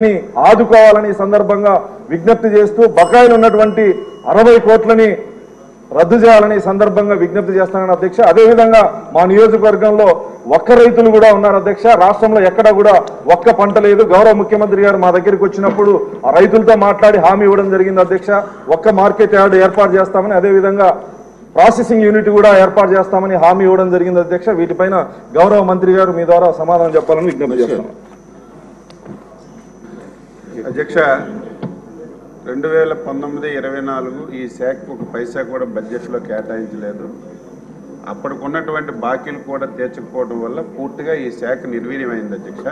ఆదుకోవాలని సందర్భంగా విజ్ఞప్తి చేస్తూ బకాయిలు ఉన్నటువంటి 60 కోట్లని రద్దు చేయాలని సందర్భంగా విజ్ఞప్తి చేస్తానని అధ్యక్ష. అదేవిధంగా మా నియోజకవర్గంలో ఒక్క రైతులు కూడా ఉన్నారు అధ్యక్ష. రాష్ట్రంలో ఎక్కడా కూడా ఒక్క పంట లేదు. గౌరవ ముఖ్యమంత్రి గారు మా దగ్గరికి వచ్చినప్పుడు ఆ రైతులతో మాట్లాడి హామీ ఇవ్వడం జరిగింది అధ్యక్ష. ఒక్క మార్కెట్ యార్డ్ ఏర్పాటు చేస్తామని, అదేవిధంగా ప్రాసెసింగ్ యూనిట్ కూడా ఏర్పాటు చేస్తామని హామీ ఇవ్వడం జరిగింది అధ్యక్ష. వీటిపైన గౌరవ మంత్రి గారు మీ ద్వారా సమాధానం చెప్పాలని విజ్ఞప్తి చేస్తున్నాను అధ్యక్ష. 2019-24 ఈ శాఖకు ఒక పైసా కూడా బడ్జెట్లో కేటాయించలేదు. అప్పటికున్నటువంటి బాకీలు కూడా తీర్చకపోవడం వల్ల పూర్తిగా ఈ శాఖ నిర్వీర్యమైంది అధ్యక్ష.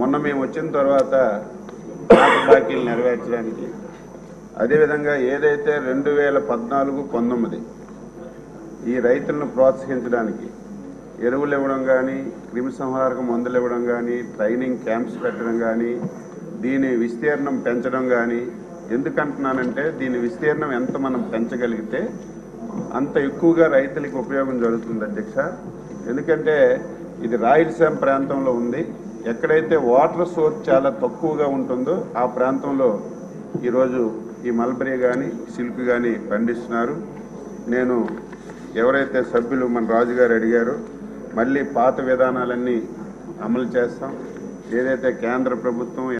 మొన్న మేము వచ్చిన తర్వాత పాత బాకీలు నెరవేర్చడానికి, అదేవిధంగా ఏదైతే 2014-19 ఈ రైతులను ప్రోత్సహించడానికి ఎరువులు ఇవ్వడం కానీ, క్రిమిసంహారక మందులు ఇవ్వడం కానీ, ట్రైనింగ్ క్యాంప్స్ పెట్టడం కానీ, దీని విస్తీర్ణం పెంచడం కానీ. ఎందుకంటున్నానంటే దీని విస్తీర్ణం ఎంత మనం పెంచగలిగితే అంత ఎక్కువగా రైతులకు ఉపయోగం జరుగుతుంది అధ్యక్ష. ఎందుకంటే ఇది రాయలసీమ ప్రాంతంలో ఉంది. ఎక్కడైతే వాటర్ సోర్స్ చాలా తక్కువగా ఉంటుందో ఆ ప్రాంతంలో ఈరోజు ఈ మల్బరీ కానీ, సిల్క్ కానీ పండిస్తున్నారు. నేను ఎవరైతే సభ్యులు మన రాజుగారు అడిగారో మళ్ళీ పాత విధానాలన్నీ అమలు చేస్తాం. ఏదైతే కేంద్ర ప్రభుత్వం